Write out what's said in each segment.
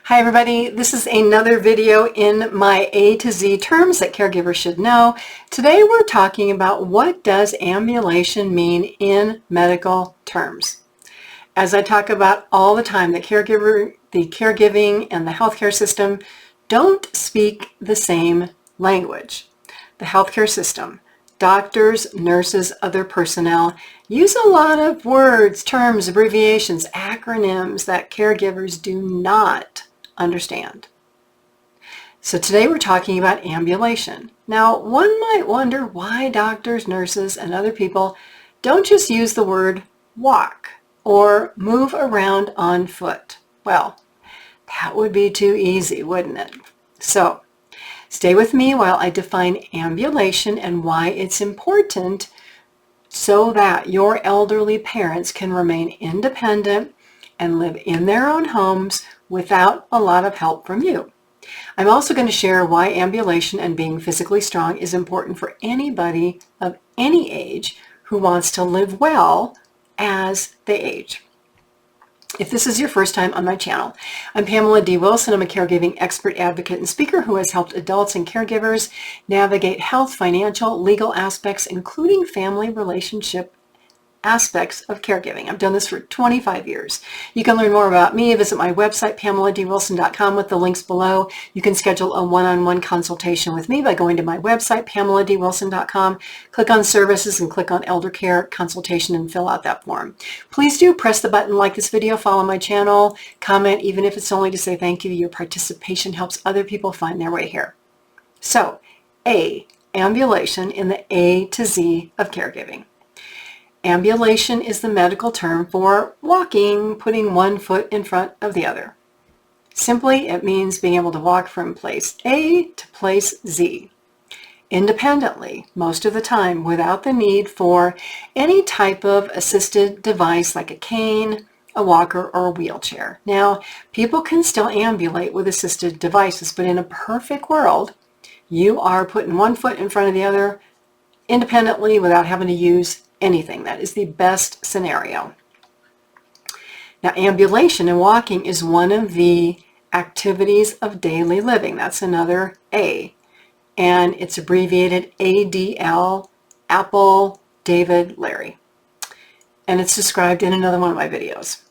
Hi everybody, this is another video in my A to Z terms that caregivers should know. Today we're talking about what does ambulation mean in medical terms. As I talk about all the time, the caregiving and the healthcare system don't speak the same language. The healthcare system, doctors, nurses, other personnel use a lot of words, terms, abbreviations, acronyms that caregivers do not understand. So today we're talking about ambulation. Now, one might wonder why doctors, nurses, and other people don't just use the word walk or move around on foot. Well, that would be too easy, wouldn't it? So stay with me while I define ambulation and why it's important so that your elderly parents can remain independent and live in their own homes without a lot of help from you. I'm also going to share why ambulation and being physically strong is important for anybody of any age who wants to live well as they age. If this is your first time on my channel, I'm Pamela D Wlison. I'm a caregiving expert, advocate, and speaker who has helped adults and caregivers navigate health, financial, legal aspects, including family relationship aspects of caregiving. I've done this for 25 years. You can learn more about me. Visit my website, PamelaDWilson.com, with the links below. You can schedule a one-on-one consultation with me by going to my website, PamelaDWilson.com, click on services and click on elder care consultation and fill out that form. Please do press the button, like this video, follow my channel, comment, even if it's only to say thank you. Your participation helps other people find their way here. So, ambulation in the A to Z of caregiving. Ambulation is the medical term for walking, putting one foot in front of the other. Simply, it means being able to walk from place A to place Z, independently, most of the time, without the need for any type of assisted device like a cane, a walker, or a wheelchair. Now, people can still ambulate with assisted devices, but in a perfect world, you are putting one foot in front of the other independently without having to use anything. That is the best scenario. Now, ambulation and walking is one of the activities of daily living. That's another A, and it's abbreviated ADL, Apple, David, Larry. And it's described in another one of my videos.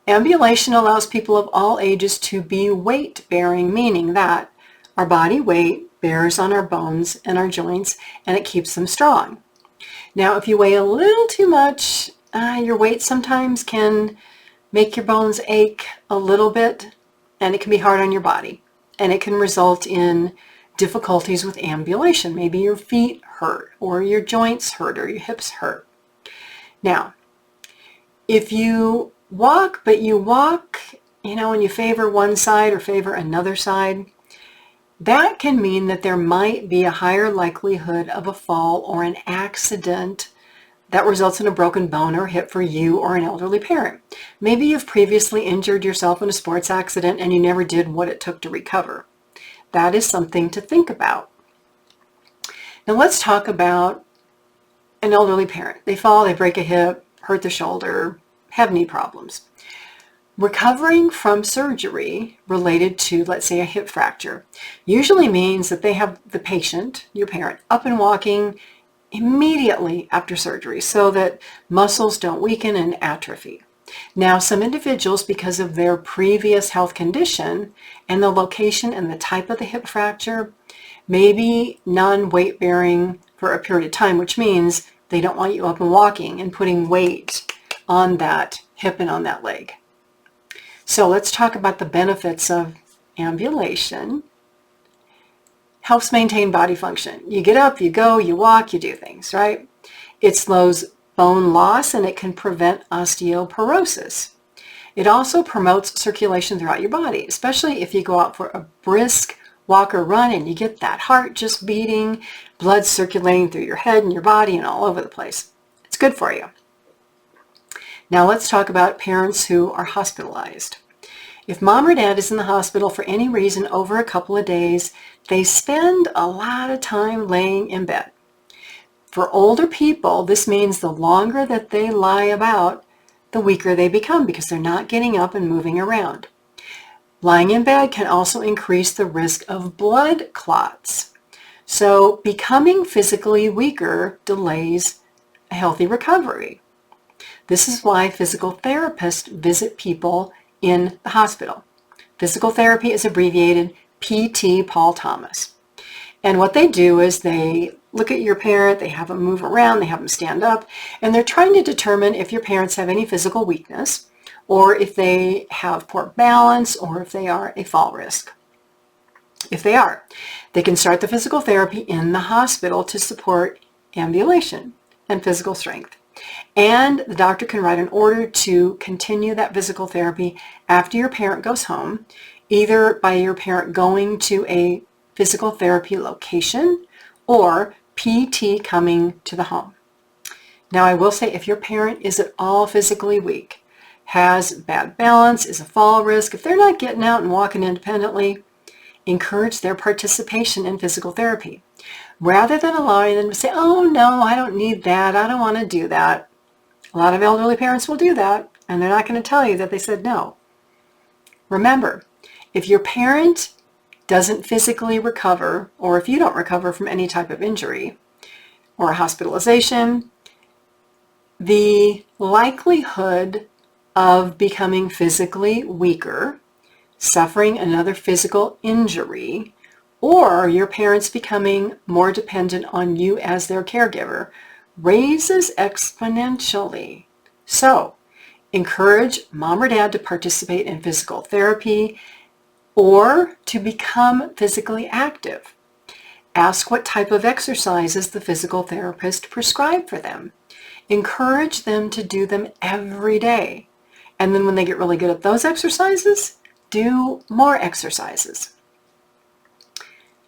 Ambulation allows people of all ages to be weight-bearing, meaning that our body weight bears on our bones and our joints, and it keeps them strong. Now, if you weigh a little too much, your weight sometimes can make your bones ache a little bit, and it can be hard on your body, and it can result in difficulties with ambulation. Maybe your feet hurt, or your joints hurt, or your hips hurt. Now, if you walk, but you walk, and you favor one side or favor another side, that can mean that there might be a higher likelihood of a fall or an accident that results in a broken bone or hip for you or an elderly parent. Maybe you've previously injured yourself in a sports accident and you never did what it took to recover. That is something to think about. Now let's talk about an elderly parent. They fall, they break a hip, hurt their shoulder, have knee problems. Recovering from surgery related to, let's say, a hip fracture usually means that they have the patient, your parent, up and walking immediately after surgery so that muscles don't weaken and atrophy. Now, some individuals, because of their previous health condition and the location and the type of the hip fracture, may be non-weight bearing for a period of time, which means they don't want you up and walking and putting weight on that hip and on that leg. So let's talk about the benefits of ambulation. Helps maintain body function. You get up, you go, you walk, you do things, right? It slows bone loss and it can prevent osteoporosis. It also promotes circulation throughout your body, especially if you go out for a brisk walk or run and you get that heart just beating, blood circulating through your head and your body and all over the place. It's good for you. Now let's talk about parents who are hospitalized. If mom or dad is in the hospital for any reason over a couple of days, they spend a lot of time laying in bed. For older people, this means the longer that they lie about, the weaker they become because they're not getting up and moving around. Lying in bed can also increase the risk of blood clots. So becoming physically weaker delays a healthy recovery. This is why physical therapists visit people in the hospital. Physical therapy is abbreviated PT Paul Thomas. And what they do is they look at your parent, they have them move around, they have them stand up, and they're trying to determine if your parents have any physical weakness, or if they have poor balance, or if they are a fall risk. If they are, they can start the physical therapy in the hospital to support ambulation and physical strength. And the doctor can write an order to continue that physical therapy after your parent goes home, either by your parent going to a physical therapy location or PT coming to the home. Now, I will say if your parent is at all physically weak, has bad balance, is a fall risk, if they're not getting out and walking independently, encourage their participation in physical therapy. Rather than allowing them to say, oh no, I don't need that, I don't want to do that. A lot of elderly parents will do that, and they're not going to tell you that they said no. Remember, if your parent doesn't physically recover, or if you don't recover from any type of injury or a hospitalization, the likelihood of becoming physically weaker, suffering another physical injury, or your parents becoming more dependent on you as their caregiver raises exponentially. So, encourage mom or dad to participate in physical therapy or to become physically active. Ask what type of exercises the physical therapist prescribed for them. Encourage them to do them every day. And then when they get really good at those exercises, do more exercises.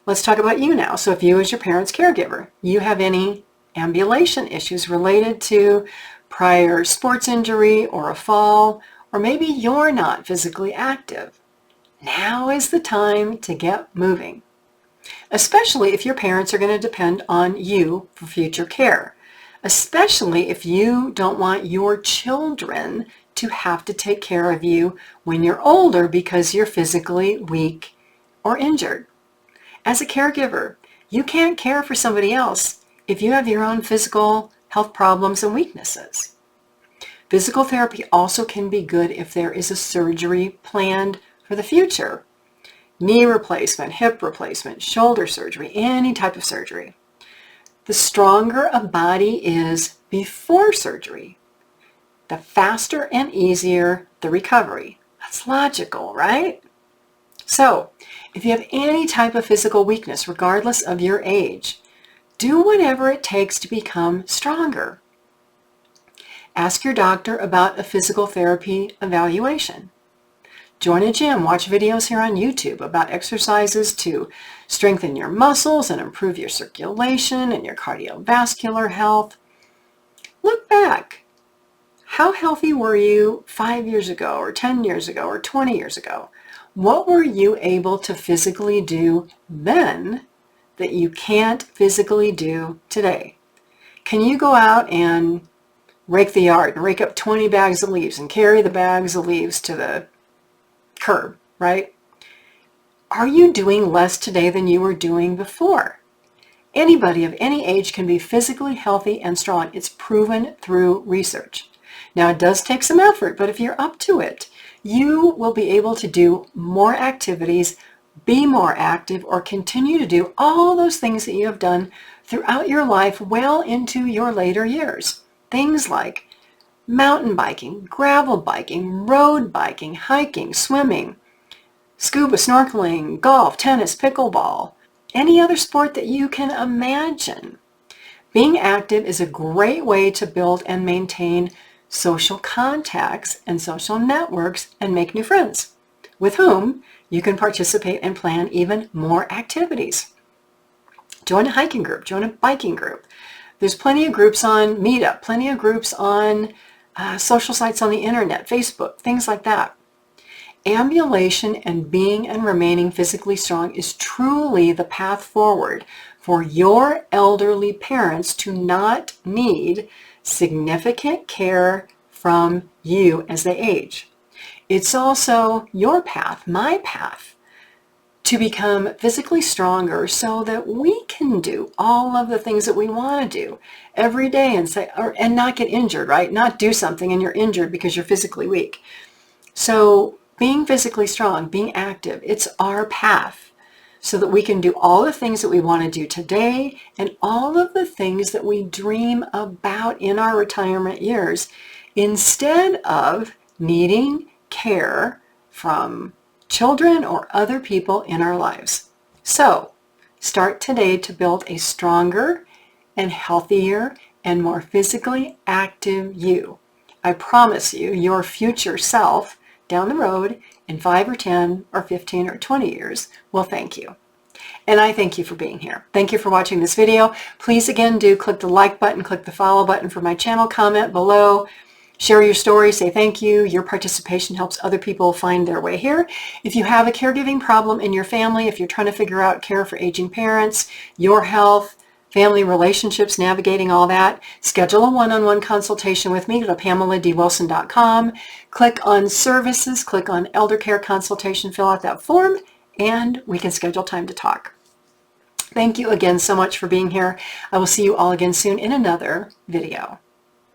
Let's talk about you now. So if you as your parent's caregiver, you have any ambulation issues related to prior sports injury or a fall, or maybe you're not physically active, now is the time to get moving, especially if your parents are going to depend on you for future care, especially if you don't want your children to have to take care of you when you're older because you're physically weak or injured. As a caregiver, you can't care for somebody else if you have your own physical health problems and weaknesses. Physical therapy also can be good if there is a surgery planned for the future. Knee replacement, hip replacement, shoulder surgery, any type of surgery. The stronger a body is before surgery, the faster and easier the recovery. That's logical, right? So, if you have any type of physical weakness, regardless of your age, do whatever it takes to become stronger. Ask your doctor about a physical therapy evaluation. Join a gym. Watch videos here on YouTube about exercises to strengthen your muscles and improve your circulation and your cardiovascular health. Look back. How healthy were you 5 years ago, or 10 years ago, or 20 years ago? What were you able to physically do then that you can't physically do today? Can you go out and rake the yard and rake up 20 bags of leaves and carry the bags of leaves to the curb, right? Are you doing less today than you were doing before? Anybody of any age can be physically healthy and strong. It's proven through research. Now, it does take some effort, but if you're up to it, you will be able to do more activities, be more active, or continue to do all those things that you have done throughout your life well into your later years. Things like mountain biking, gravel biking, road biking, hiking, swimming, scuba, snorkeling, golf, tennis, pickleball, any other sport that you can imagine. Being active is a great way to build and maintain social contacts and social networks and make new friends with whom you can participate and plan even more activities. Join a hiking group, join a biking group. There's plenty of groups on Meetup, plenty of groups on social sites on the internet, Facebook, things like that. Ambulation and being and remaining physically strong is truly the path forward for your elderly parents to not need significant care from you as they age. It's also your path, my path, to become physically stronger so that we can do all of the things that we want to do every day and not get injured, right? Not do something and you're injured because you're physically weak. So being physically strong, being active, it's our path so that we can do all the things that we want to do today and all of the things that we dream about in our retirement years, instead of needing care from children or other people in our lives. So start today to build a stronger and healthier and more physically active you. I promise you, your future self down the road in 5 or 10 or 15 or 20 years will thank you. And I thank you for being here. Thank you for watching this video. Please again do click the like button, click the follow button for my channel, comment below, share your story, say thank you. Your participation helps other people find their way here. If you have a caregiving problem in your family, if you're trying to figure out care for aging parents, your health, family relationships, navigating all that, schedule a one-on-one consultation with me. Go to PamelaDWilson.com, click on services, click on elder care consultation, fill out that form, and we can schedule time to talk. Thank you again so much for being here. I will see you all again soon in another video.